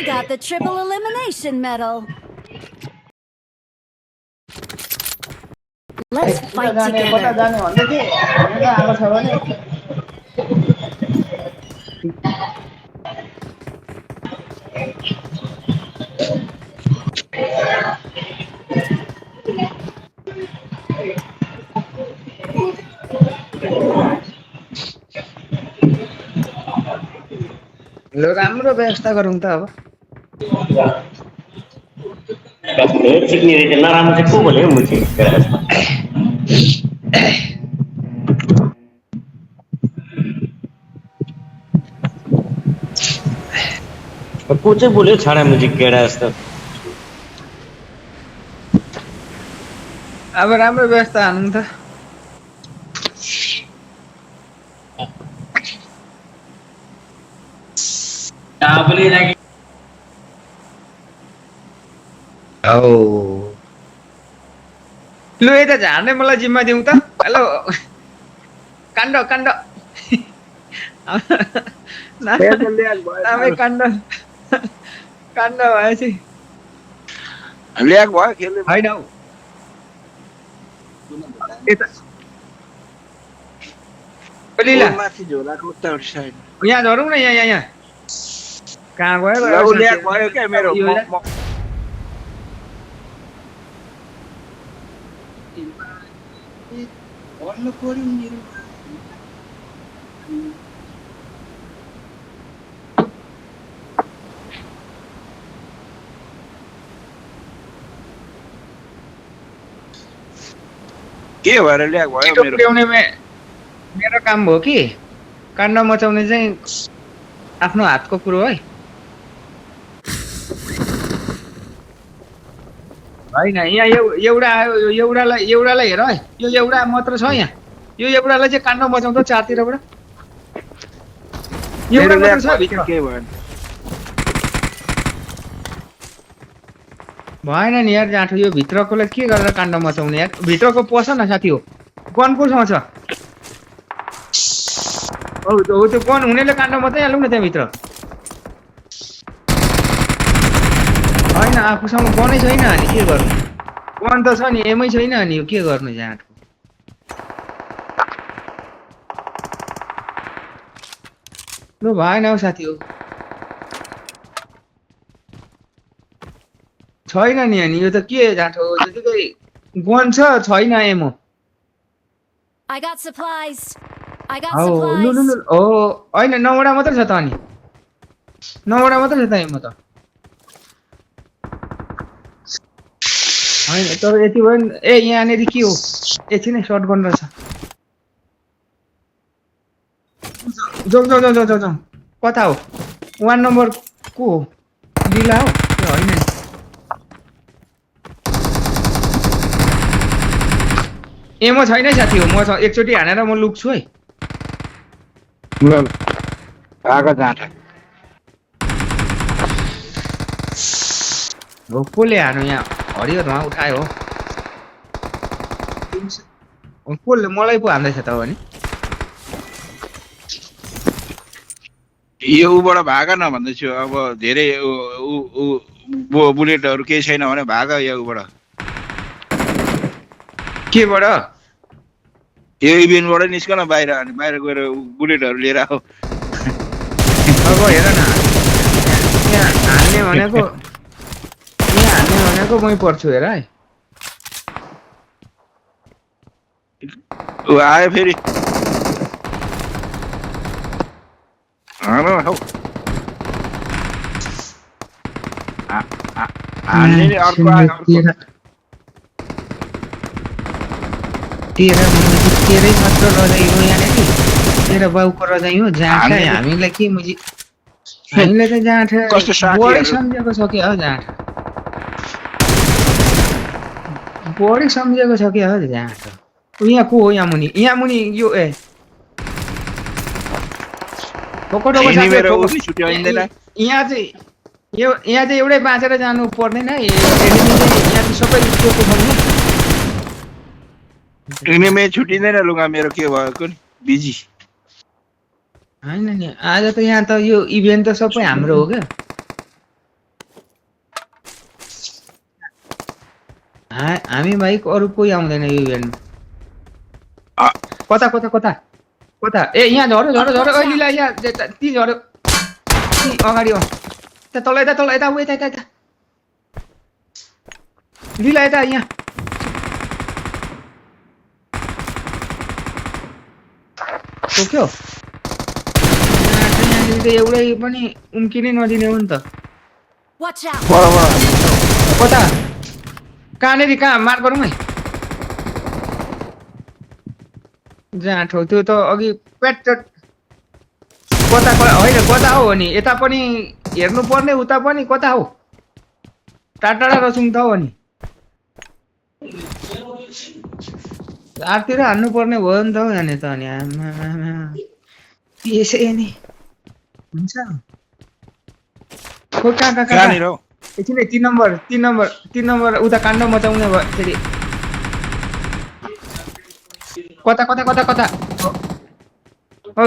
I got the triple elimination medal. Let's fight together. जाने भन्दै थिए हैन आएको छ भने ल राम्रो व्यवस्था गरौँ त अब कस्तो चिक्ने रहेछ नराम्रो चाहिँ को भन्यो मुची को चाहिँ बोल्यो छाडा मुची केडा जस्तो अब राम्रो व्यवस्था हानौँ त लु यता झार्ने मलाई जिम्मा दिउँ त हेलो काण्ड काण्ड नामै काण्ड काण्ड भएपछि ल्याग भयो खेल्ने होइन हौ यता ओलीला माथि झोलाको उतापट्टि साइड यहाँ झरौँ न यहाँ यहाँ यहाँ कहाँ गयो ल्याग भयो क्या मेरो भन्नु पर्यो मेरो के भएर ल्याग भयो मेरो पुर्याउने मेरो काम हो कि काण्ड मचाउने चाहिँ आफ्नो हातको कुरो है होइन यहाँ एउटा एउटालाई हेर है यो एउटा मात्र छ यहाँ यो एउटालाई चाहिँ काण्ड मचाउँछ चारतिरबाट एउटा मात्र छ भित्र के भयो भएन नि यार जाँठो यो भित्रकोलाई के गरेर काण्ड मचाउने यार भित्रको पस न साथी हो गन कोसँग छ हो त्यो गन हुनेले काण्ड मचाइहालौँ न त्यहाँभित्र होइन आफूसँग गनै छैन अनि के गर्नु गन त छ नि एमै छैन अनि यो के गर्नु जाँठो लु भएन हौ साथी हो छैन नि अनि यो त के जाँठो त्यतिकै गन छ छैन एमो I got supplies. I got लु लु supplies. लु ओ होइन 9वटा मात्र छ त अनि 9वटा मात्र छ त एमो त होइन तर यति भयो नि ए यहाँनिर के हो एकछिन सर्ट गर्नु रहेछ जाउँ जाउँ जाउँ जाउँ जाउँ कता हो 1 नम्बर को हो लिला हो ए होइन नि एमो छैन है साथी हो म एकचोटि हानेर म लुक्छु है ल आएको जाँटा हो कसले हानु यहाँ हरियो धुवा उठायो हो कसले मलाई पो हान्दैछ त हो नि यो उबाट भाग न भन्दैछु अब धेरै बुलेटहरू केही छैन भने भाग यो उबाट केबाट यो इभेन्टबाट निस्कन बाहिर अनि बाहिर गएर बुलेटहरू लिएर आऊ अब हेर न यहाँ हान्ने भनेको मै पर्छु हेर है ऊ आयो फेरि हौ हान्ने नि अर्को आयो अर्को तेरै मात्र रजाइ हो यहाँनिर तेरो बाउको रजाइ हो जाँठा हामीलाई के मुजी हामीले त जाँठा कस्तो साथीहरू बढी सम्झेको छ क्या हो जाँठा बढी सम्झेको छ क्या हो जाँठा यहाँ को हो यहाँ मुनि यो ए यहाँ चाहिँ एउटै बाँचेर जानु पर्दैन है यहाँ चाहिँ सबै जोको छ एनिमे छुटिँदैन लुगा मेरो के भएको नि बिजी हैन नि आज त यहाँ त यो इभेन्ट त सबै हाम्रो हो क्या हामी बाहेक अरू कोही आउँदैन यो इभेन्टमा अ- कता कता कता कता ए यहाँ झऱ्यो झऱ्यो झऱ्यो अहिले ला यहाँ ती झऱ्यो ती अगाडि यता तल यता ऊ यता यता यता लिला यता यहाँ टोक्यो यहाँनिर त एउटै पनि उम्किनै नदिने हो नि त Watch out! बराबर कता कहाँनिर कहाँ मार गरौँ है जहाँ ठाउँ त्यो त अघि पेट कता होइन कता हो नि यता पनि हेर्नु पर्ने उता पनि कता हो टाढा टाढा रचौँ त हो नि आरतिर हान्नु पर्ने भयो नि त हौ यहाँनिर त अनि आमामामा यसै नि हुन्छ खोइ कहाँ कहाँनिर हौ एकछिन 3 नम्बर उता काण्ड मचाउने भयो फेरि कता कता कता कता हो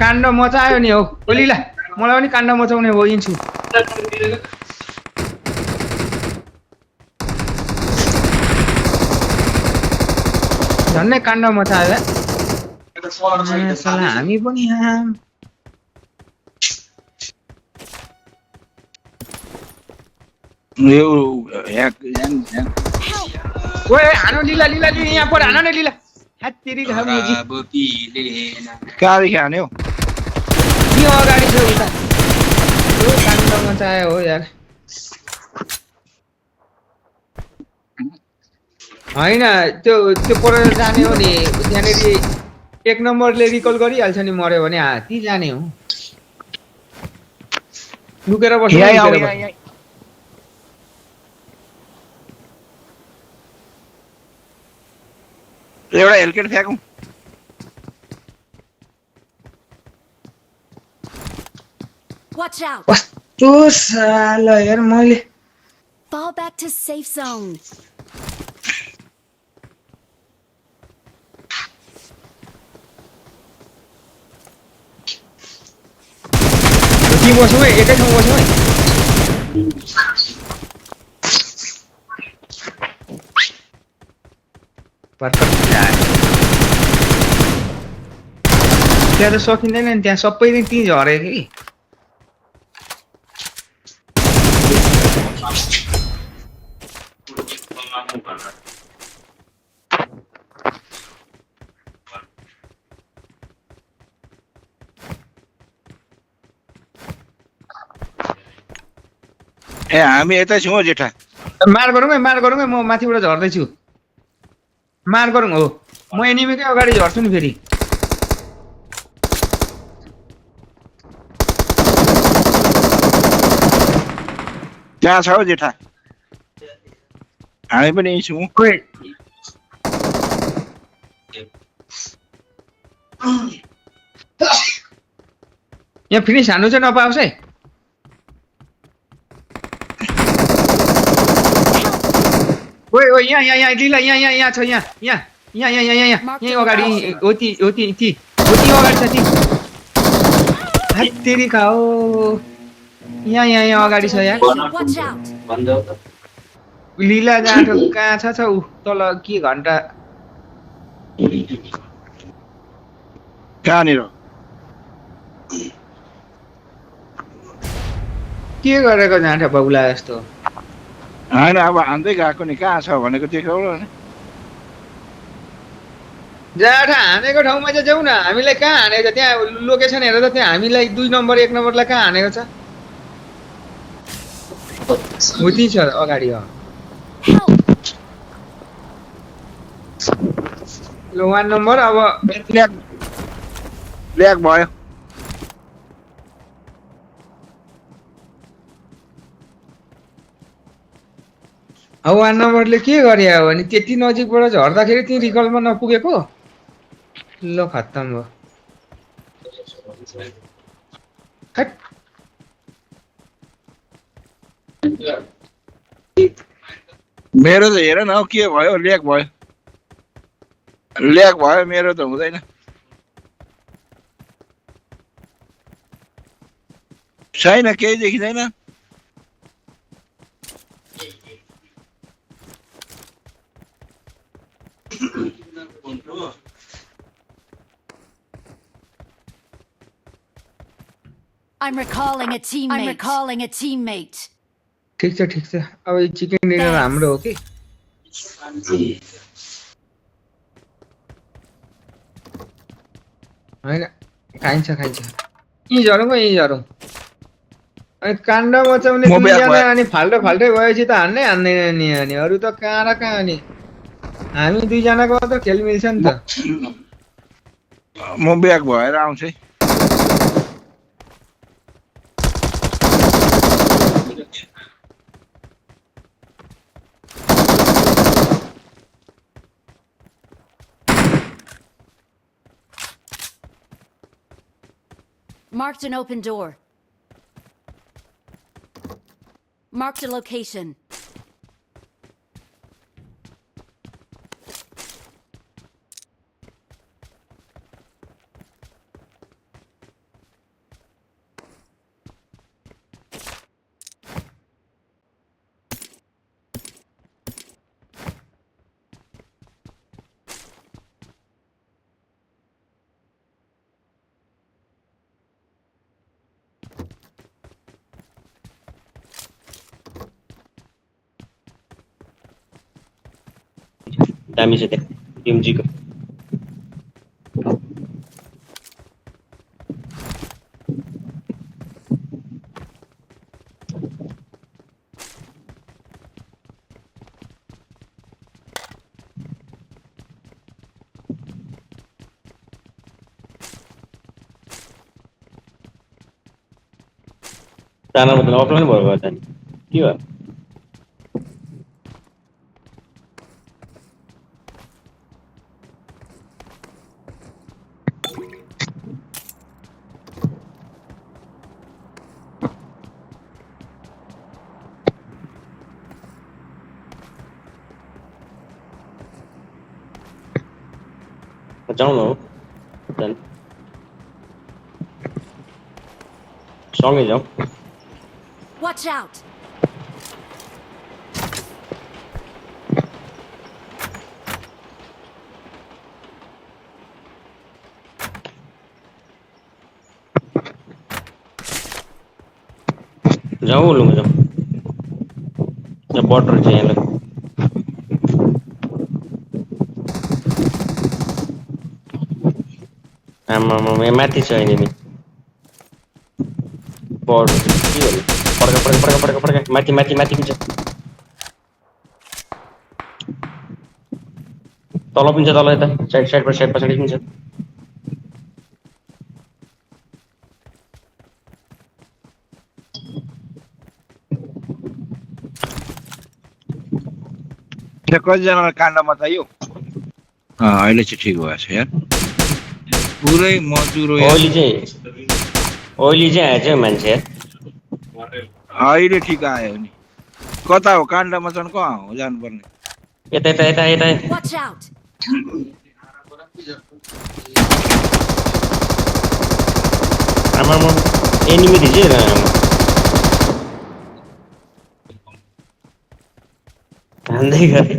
काण्ड मचायो नि हौ ओलीला मलाई पनि काण्ड मचाउने भयो यिन्छु झन्नै काण्ड मचायो साला हामी पनि यहाँ यो यहाँ ओए हानो लिला यहाँ पर हान न लिला हात्तेरी घामुजी कहाँदेखि हान्यो यो अगाडि छ उता यो काण्ड मचायो हो यार होइन त्यो पर जाने हो नि त्यहाँनिर 1 नम्बरले रिकल गरिहाल्छ नि मर्यो भने हात्ती जाने हो लुकेर बस्नु एउटा हेलकेट फ्याँकौँ Watch out! कस्तो साला यार मैले Fall back to safe zone. के बसौँ है एकै ठाउँ बसौँ है त्यहाँ त सकिँदैन नि त्यहाँ सबै नै ती झरे कि ए हामी यतै छौँ हौ जेठा मार गरौँ है म माथिबाट झर्दैछु मार गरौँ हो म एनिमीकै अगाडि झर्छु नि फेरि कहाँ छ हौ जेठा हामी पनि यहीँ छौँ ओए यहाँ फिनिस हान्नु चाहिँ नपाओस् है ओए ओए यहाँ लिला यहाँ छ यहाँ अगाडि हो ती अगाडि छ ती हात्तेरी खाओ यहाँ अगाडि छ यार Watch out! लिला जाँठो कहाँ छ ऊ तल के घन्टा कहाँनिर के गरेको जाँठो बौला जस्तो होइन अब हान्दै गएको नि कहाँ छ भनेको देखाउ न जाँठा हानेको ठाउँमा चाहिँ जाउँ न हामीलाई कहाँ हानेको छ त्यहाँ लोकेसन हेरेर त त्यहाँ हामीलाई 2 नम्बर 1 नम्बरलाई कहाँ हानेको छ उति छ अगाडि Help! ल 1 नम्बर अब ल्याग भयो अब 1 नम्बरले के गरे हो भने त्यति नजिकबाट झर्दाखेरि ती रिकलमा नपुगेको ल खत्तम भयो खट मेरो त हेर न हौ के भयो ल्याग भयो मेरो त हुँदैन छैन केही देखिँदैन I'm recalling a teammate. I'm recalling a teammate. ठिक छ अब यो चिकन डिनर हाम्रो हो कि होइन खाइन्छ यहीँ झरौँ अनि काण्ड मचाउने म ब्याक दुईजना भएँ। अनि फाल्टो भएपछि त हान्नै हान्दैन नि अनि अरू त कहाँ र कहाँ अनि हामी दुईजनाको त खेल मिल्छ नि त म ब्याक भएर आउँछु है। Marked an open door. Marked a location. दामी छ त्यहाँ टिमजीको ताना मतलब अफलाइन भयो त के हो जाउँ न जान सँगै जाउँ Watch out. जाउँ लुम जाउँ यहाँ बटर छ यहाँ आमा यहाँ माथि छ अहिले नि बड के गर्नु पड्का माथि पनि छ तल पनि छ तल यता साइड पछाडि पनि छ त्यहाँ कतिजनालाई काण्ड मचायो अहिले चाहिँ ठिक भएको छ यार पुरै मजुरो यार। ओइली चाहिँ आएछ मान्छे यार अहिले ठिक आयो नि कता हो काण्ड मचाउनु कहाँ हो जानुपर्ने यता Watch out. आमा एनिमी दिन्छ हान्दै गरे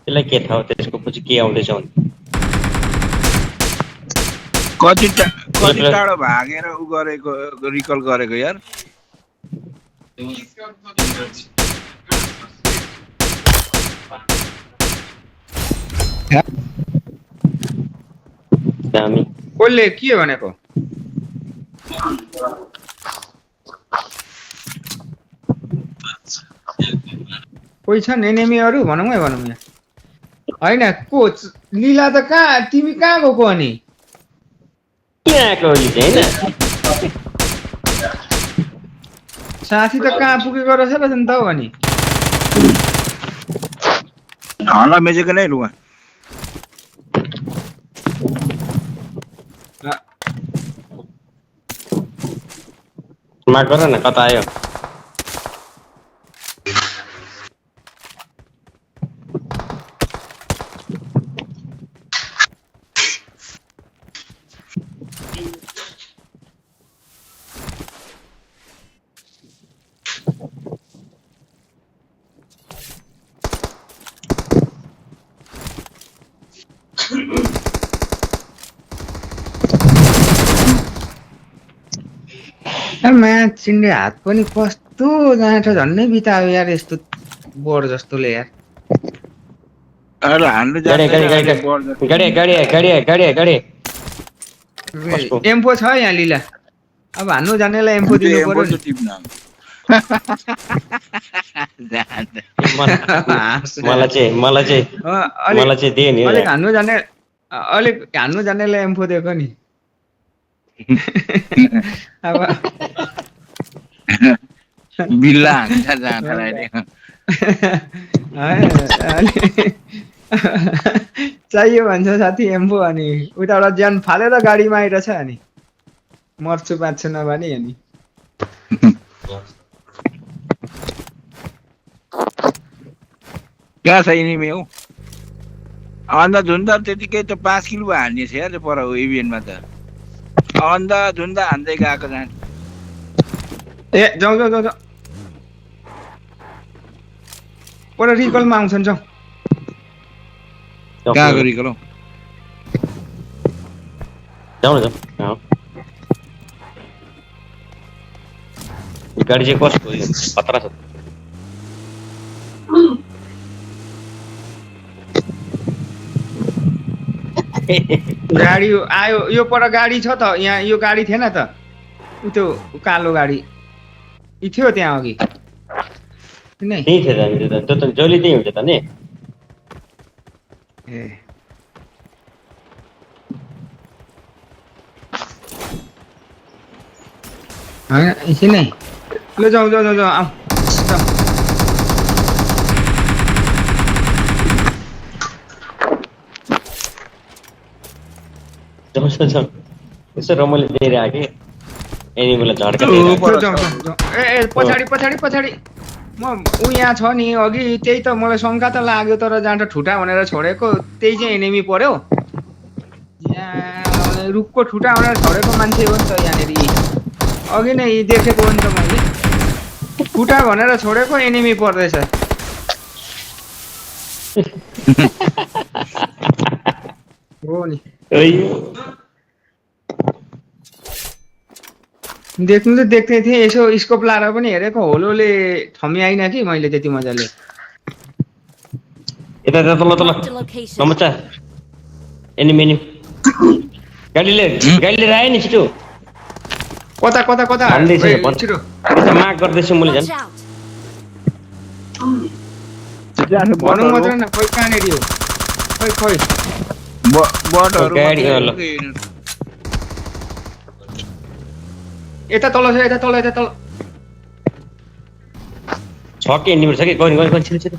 त्यसलाई के थाहा त्यसको पछि के आउँदैछ भने कति टाढो भागेर उ गरेको रिकल गरेको यार दामी कसले के भनेको कोही छन् एनिमीहरू भनौँ यहाँ होइन कोच लीला त कहाँ तिमी कहाँ गएको अनि यहाँ आएको ओइली चाहिँ होइन साथी त कहाँ पुगेको रहेछ र नि त हौ अनि हल्ला मेजेको नै लुगा मार्क गर न कता आयो म्याच चिन्ने हात पनि कस्तो जाँठो झन्नै बितायो यार यस्तो बोर्ड जस्तोले यार अरे हान्नु गाडी गाडी गाडी जान्छ गाडी गाडी गाडी गाडी गाडी कसको? एम्पो छ यहाँ लिला अब हान्नु जानेलाई एम्पो दिनु पर्यो नि। टिप्न मलाई चाहिँ दिए नि अलिक हान्नु जानेलाई एम्फो दिएको नि अब बिल्ला हान्छ जाँदालाई चाहियो भन्छ साथी एम्फो अनि उताबाट ज्यान फालेर गाडीमा आइरहेछ अनि मर्छु बाँच्छु नभने अनि कहाँ छ इनिमी हौ अन्त झुन्दा त्यतिकै त 5 किलो हान्ने छ यार पर इभेन्टमा त अन्त झुन्दा हान्दै गएको जान्छ ए जाउँ जाउँ जाउँ जाउँ पर रिकलमा आउँछन् जाउँ कहाँ गरेको ल जाउँ न गाडी चाहिँ कसको खतरा छ गाडी आयो यो पर गाडी छ त यहाँ यो गाडी थिएन त उ त्यो कालो गाडी इ थियो त्यहाँ अघि नै त्यही थियो त त्यो त जहिले त्यही हुन्छ त नि ए होइन एकछिन नै ल जाउँ जाउँ जाउँ जाउँ आऊ जाउँ यसो रमाइलो दिएर आएको एनिमललाई झड्का जाउँ जाउँ जाउँ ए पछाडि पछाडि पछाडि म ऊ यहाँ छ नि अघि त्यही त मलाई शङ्का त लाग्यो तर जहाँ ठुटा भनेर छोडेको त्यही चाहिँ एनिमी पर्यो यहाँ रुखको ठुटा भनेर छोडेको मान्छे हो नि त यहाँनिर अघि नै देखेको हो नि त मैले ठुटा भनेर छोडेको एनिमी पर्दैछ हो नि देख्नु त देख्दै थिएँ यसो स्कोप लाएर पनि हेरेको होलोले ठम्याइन कि मैले त्यति मजाले यता तल तल Marked a location. नमस्कार एनिमी गाडीले आयो नि छिटो कता कता कता हान्दैछ ओइ, भन्छ। छिटो यता माग गर्दैछु मैले Watch झन् out. भनौँ मात्र न खोइ कहाँनिर हो खोइ खोइ बटहरू गाडी ल यता तल छ यता तल यता तल छ कि एनिमी छ कि गयो गयो छिटो छिटो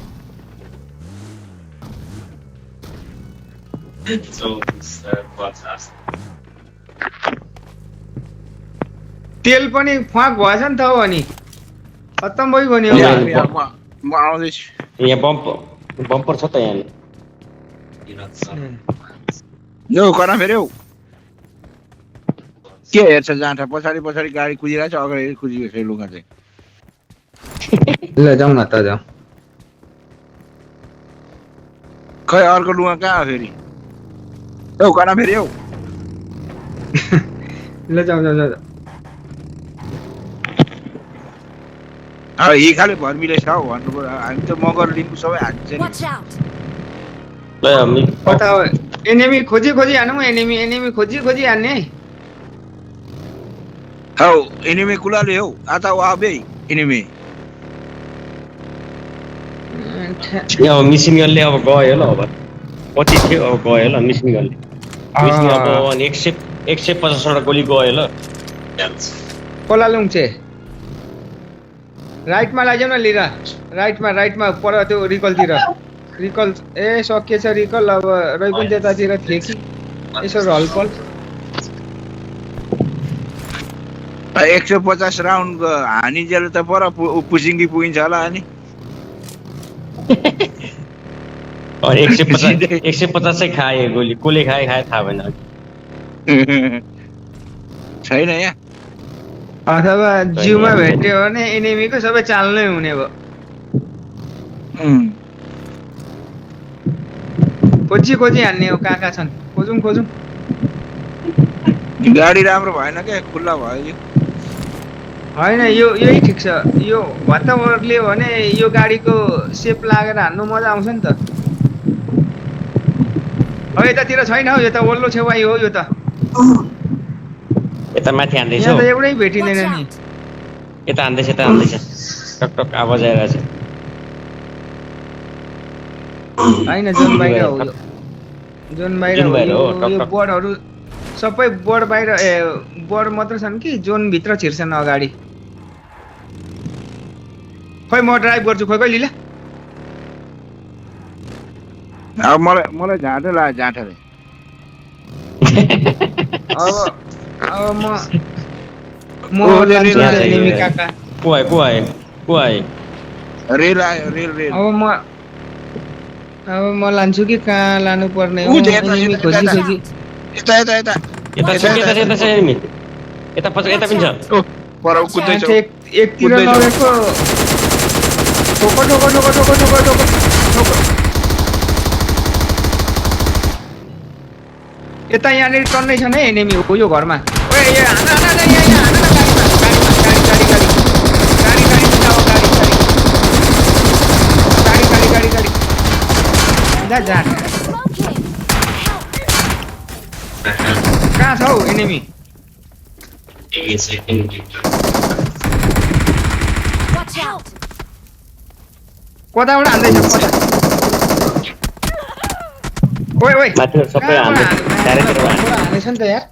तेल पनि फ्वाक भएछ नि त हो अनि खत्तम भइगयो नि या, अब या। म आउँदैछु यहाँ बम्पर छ त यहाँ यो कना फेरि हौ के हेर्छ जाँठा पछाडि पछाडि गाडी कुदिरहेको छ अगाडि कुदिएको छ लुगा चाहिँ ल जाउँ न त जाउँ खै अर्को लुगा कहाँ हो फेरि औ कना फेरि हौ ल जाउँ जाउँ जाउँ अब हिखाले भर्मिले छ हौ भन्नु पर्यो हामी त मगर लिम्बू सबै हान्छ नि Watch out. ल कता हो एनिमी खोजी खोजी हानौँ एनिमी एनिमी खोजी खोजी हान्ने हौ इनिमे कुलाले हौ आता आबे इनिमे यहाँ मिसिङ गनले अब गयो ल अब पछि थियो अब गयो ल मिसिङ गनले मिसिङ अब 150 वटा गोली गयो ल कोलालुङचे राइटमा लैजाउँ न लिएर राइटमा पर त्यो रिकलतिर रिकल ए सकिएछ रिकल अब रही पनि त्यतातिर थिए कि यसो हलपल 150 राउन्ड हानिजेल त पर पुसिङ्गी पुगिन्छ होला अनि और 150 चाहिँ खाए गोली कोले खाए थाहा भएन छैन यहाँ अथवा जिउमा भेट्यो भने एनिमीको सबै चाल्नै हुने भयो खोजी खोजी हान्ने हो कहाँ छन् खोजौँ गाडी राम्रो भएन के खुल्ला भयो होइन यो यही ठिक छ यो वातावरणले हो भने यो गाडीको सेप लागेर हान्नु मजा आउँछ नि त अब यतातिर छैन हौ यो त वल्लो छेउै हो यो त यता माथि हान्दैछ यहाँ हौ। त एउटै भेटिँदैन Watch नि out! यता हान्दैछ टक टक आवाज आइरहेछ होइन जोन बाहिर हो यो जोन बाहिर जोन हो बाहिर हो, यो टक यो टक। बोर्डहरू सबै बोर्ड बाहिर बोर्ड मात्र छन् कि जोन भित्र छिर्छन् अगाडि खोइ म ड्राइभ गर्छु खोइ खोइ लिला अब मलाई झाँटो लाग्यो जाँठोले अब म ओ, लान्छु यहाँ नि चाहिँ एनिमी काका को आयो रेल आयो रेल अब म लान्छु कि कहाँ लानु पर्ने हो ऊ, यता, एनिमी यता, खोजी यता। खोजी यता यता छ एनिमी यता पछि यता पनि छ ओ पर कुद्दैछ माथि एकतिर कुद्दैछ। लगेको ठोको ठोको ठोको ठोको ठोको ठोको ठोको यता यहाँनिर टन्नै छन् है एनिमी हो यो घरमा ओए यो हान हान हान यहाँ हान न गाडी गाडी जा जा Smoking! कहाँ छ हौ एनिमी Watch out! कताबाट हान्दैछ कता ओए ओए माथि सबै हान्दै डाइरेक्टबाट हान्दै हानेछ नि त यार